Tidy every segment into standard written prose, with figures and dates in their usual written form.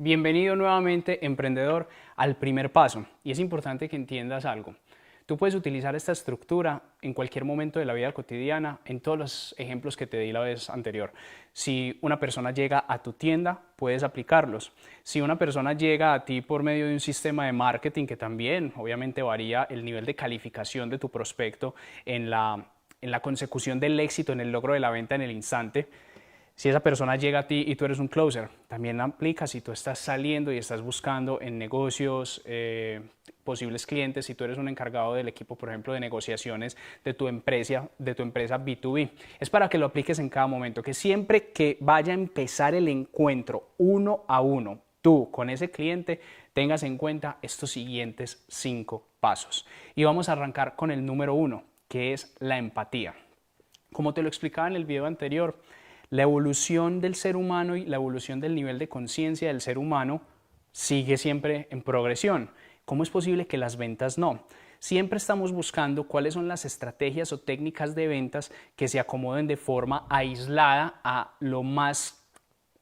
Bienvenido nuevamente, emprendedor, al primer paso. Y es importante que entiendas algo. Tú puedes utilizar esta estructura en cualquier momento de la vida cotidiana, en todos los ejemplos que te di la vez anterior. Si una persona llega a tu tienda, puedes aplicarlos. Si una persona llega a ti por medio de un sistema de marketing, que también obviamente varía el nivel de calificación de tu prospecto en la consecución del éxito, en el logro de la venta en el instante. Si esa persona llega a ti y tú eres un closer, también aplica si tú estás saliendo y estás buscando en negocios posibles clientes, si tú eres un encargado del equipo, por ejemplo, de negociaciones de tu empresa B2B. Es para que lo apliques en cada momento, que siempre que vaya a empezar el encuentro uno a uno, tú con ese cliente, tengas en cuenta estos siguientes 5 pasos. Y vamos a arrancar con el número 1, que es la empatía. Como te lo explicaba en el video anterior, la evolución del ser humano y la evolución del nivel de conciencia del ser humano sigue siempre en progresión. ¿Cómo es posible que las ventas no? Siempre estamos buscando cuáles son las estrategias o técnicas de ventas que se acomoden de forma aislada a lo más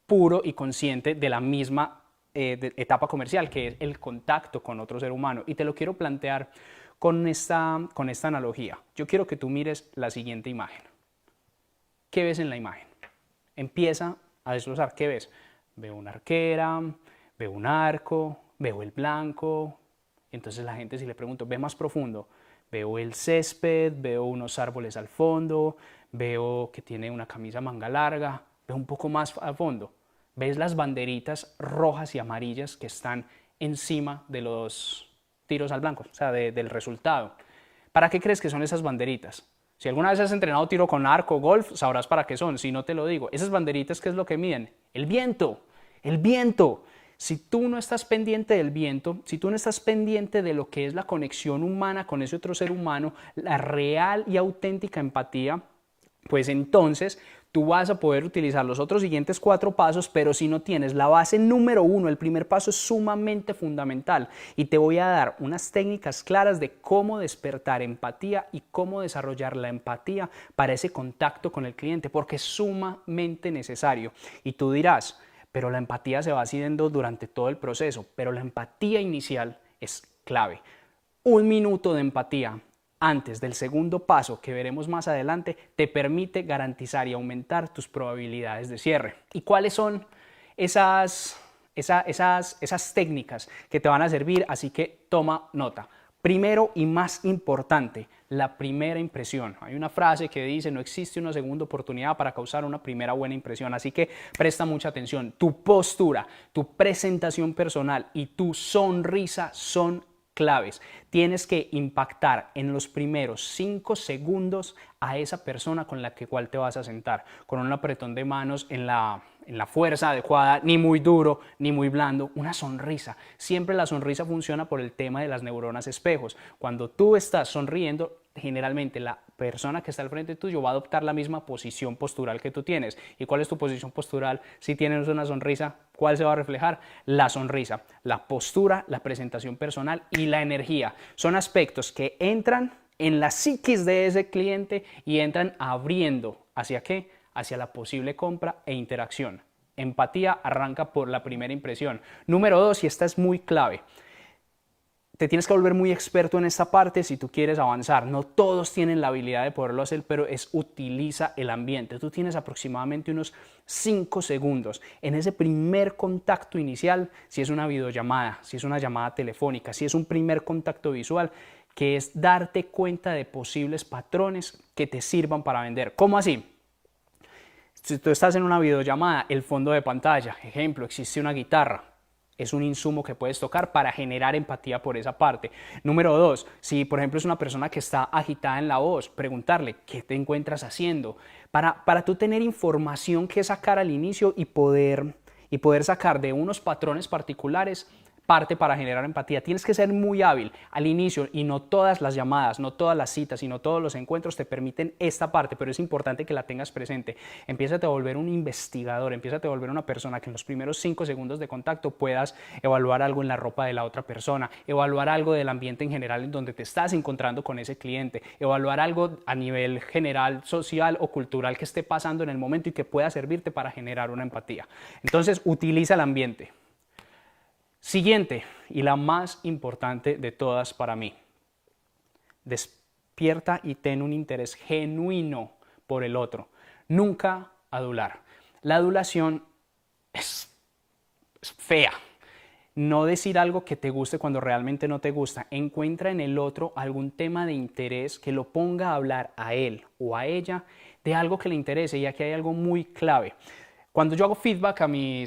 puro y consciente de la misma etapa comercial, que es el contacto con otro ser humano. Y te lo quiero plantear con esta analogía. Yo quiero que tú mires la siguiente imagen. ¿Qué ves en la imagen? Empieza a desglosar. ¿Qué ves? Veo una arquera, veo un arco, veo el blanco. Entonces la gente, si le pregunto, ve más profundo, veo el césped, veo unos árboles al fondo, veo que tiene una camisa manga larga, veo un poco más al fondo. ¿Ves las banderitas rojas y amarillas que están encima de los tiros al blanco? O sea, del resultado. ¿Para qué crees que son esas banderitas? Si alguna vez has entrenado tiro con arco o golf, sabrás para qué son, si no te lo digo. Esas banderitas, ¿qué es lo que miden? El viento, el viento. Si tú no estás pendiente del viento, si tú no estás pendiente de lo que es la conexión humana con ese otro ser humano, la real y auténtica empatía, pues entonces tú vas a poder utilizar los otros siguientes 4 pasos, pero si no tienes la base número 1, el primer paso es sumamente fundamental y te voy a dar unas técnicas claras de cómo despertar empatía y cómo desarrollar la empatía para ese contacto con el cliente, porque es sumamente necesario. Y tú dirás, pero la empatía se va haciendo durante todo el proceso, pero la empatía inicial es clave. 1 minuto de empatía antes del segundo paso que veremos más adelante te permite garantizar y aumentar tus probabilidades de cierre. ¿Y cuáles son esas técnicas que te van a servir? Así que toma nota. Primero y más importante, la primera impresión. Hay una frase que dice, no existe una segunda oportunidad para causar una primera buena impresión, así que presta mucha atención. Tu postura, tu presentación personal y tu sonrisa son claves. Tienes que impactar en los primeros 5 segundos a esa persona con la cual te vas a sentar, con un apretón de manos en la fuerza adecuada, ni muy duro, ni muy blando, una sonrisa. Siempre la sonrisa funciona por el tema de las neuronas espejos. Cuando tú estás sonriendo, generalmente la persona que está al frente tuyo va a adoptar la misma posición postural que tú tienes. ¿Y cuál es tu posición postural? Si tienes una sonrisa, ¿cuál se va a reflejar? La sonrisa, la postura, la presentación personal y la energía. Son aspectos que entran en la psiquis de ese cliente y entran abriendo ¿hacia qué? Hacia la posible compra e interacción. Empatía arranca por la primera impresión. Número 2, y esta es muy clave, te tienes que volver muy experto en esta parte si tú quieres avanzar. No todos tienen la habilidad de poderlo hacer, pero utiliza el ambiente. Tú tienes aproximadamente unos 5 segundos en ese primer contacto inicial, si es una videollamada, si es una llamada telefónica, si es un primer contacto visual, que es darte cuenta de posibles patrones que te sirvan para vender. ¿Cómo así? Si tú estás en una videollamada, el fondo de pantalla, ejemplo, existe una guitarra, es un insumo que puedes tocar para generar empatía por esa parte. Número 2, si por ejemplo es una persona que está agitada en la voz, preguntarle qué te encuentras haciendo, para tú tener información que sacar al inicio y poder sacar de unos patrones particulares parte para generar empatía. Tienes que ser muy hábil al inicio y no todas las llamadas, no todas las citas y no todos los encuentros te permiten esta parte, pero es importante que la tengas presente. Empiézate a volver un investigador, empiézate a volver una persona que en los primeros 5 segundos de contacto puedas evaluar algo en la ropa de la otra persona, evaluar algo del ambiente en general en donde te estás encontrando con ese cliente, evaluar algo a nivel general, social o cultural que esté pasando en el momento y que pueda servirte para generar una empatía. Entonces, utiliza el ambiente. Siguiente, y la más importante de todas para mí. Despierta y ten un interés genuino por el otro. Nunca adular. La adulación es fea. No decir algo que te guste cuando realmente no te gusta. Encuentra en el otro algún tema de interés que lo ponga a hablar a él o a ella de algo que le interese, y aquí hay algo muy clave. Cuando yo hago feedback a mi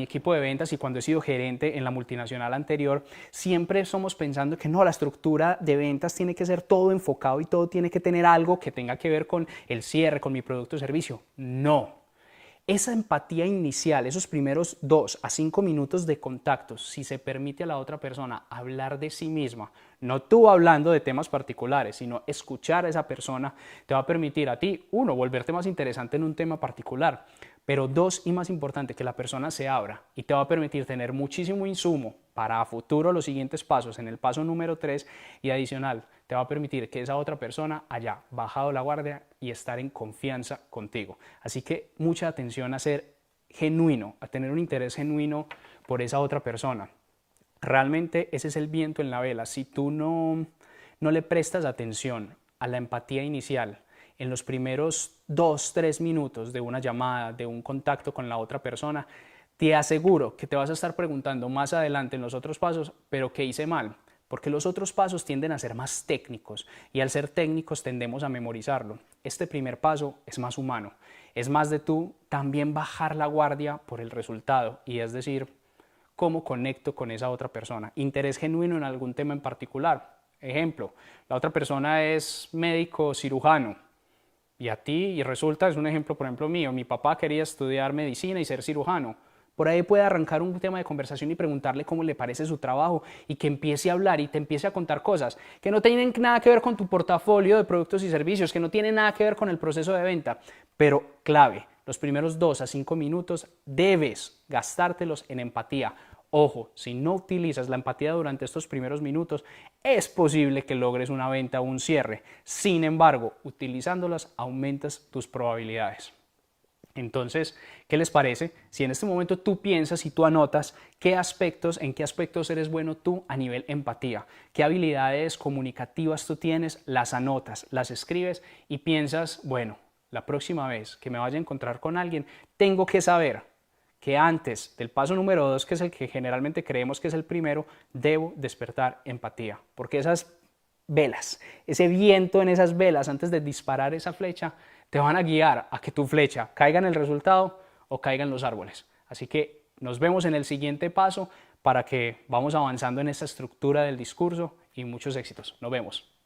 equipo de ventas y cuando he sido gerente en la multinacional anterior, siempre estamos pensando que no, la estructura de ventas tiene que ser todo enfocado y todo tiene que tener algo que tenga que ver con el cierre, con mi producto o servicio. No. Esa empatía inicial, esos primeros 2 a 5 minutos de contacto, si se permite a la otra persona hablar de sí misma, no tú hablando de temas particulares, sino escuchar a esa persona, te va a permitir a ti, 1, volverte más interesante en un tema particular, pero 2, y más importante, que la persona se abra y te va a permitir tener muchísimo insumo para a futuro los siguientes pasos en el paso número 3, y adicional, te va a permitir que esa otra persona haya bajado la guardia y estar en confianza contigo. Así que mucha atención a ser genuino, a tener un interés genuino por esa otra persona. Realmente ese es el viento en la vela. Si tú no le prestas atención a la empatía inicial en los primeros 2, 3 minutos de una llamada, de un contacto con la otra persona, te aseguro que te vas a estar preguntando más adelante en los otros pasos, ¿pero qué hice mal? Porque los otros pasos tienden a ser más técnicos y al ser técnicos tendemos a memorizarlo. Este primer paso es más humano, es más de tú también bajar la guardia por el resultado, y es decir, cómo conecto con esa otra persona. Interés genuino en algún tema en particular. Ejemplo, la otra persona es médico cirujano y a ti, y resulta, es un ejemplo por ejemplo mío, mi papá quería estudiar medicina y ser cirujano. Por ahí puede arrancar un tema de conversación y preguntarle cómo le parece su trabajo, y que empiece a hablar y te empiece a contar cosas que no tienen nada que ver con tu portafolio de productos y servicios, que no tienen nada que ver con el proceso de venta, pero clave, los primeros 2 a 5 minutos debes gastártelos en empatía. Ojo, si no utilizas la empatía durante estos primeros minutos, es posible que logres una venta o un cierre. Sin embargo, utilizándolas aumentas tus probabilidades. Entonces, ¿qué les parece si en este momento tú piensas y tú anotas en qué aspectos eres bueno tú a nivel empatía? ¿Qué habilidades comunicativas tú tienes? Las anotas, las escribes y piensas, bueno, la próxima vez que me vaya a encontrar con alguien, tengo que saber que antes del paso número 2, que es el que generalmente creemos que es el primero, debo despertar empatía. Porque esas velas, ese viento en esas velas antes de disparar esa flecha, te van a guiar a que tu flecha caiga en el resultado o caiga en los árboles. Así que nos vemos en el siguiente paso para que vamos avanzando en esta estructura del discurso, y muchos éxitos. Nos vemos.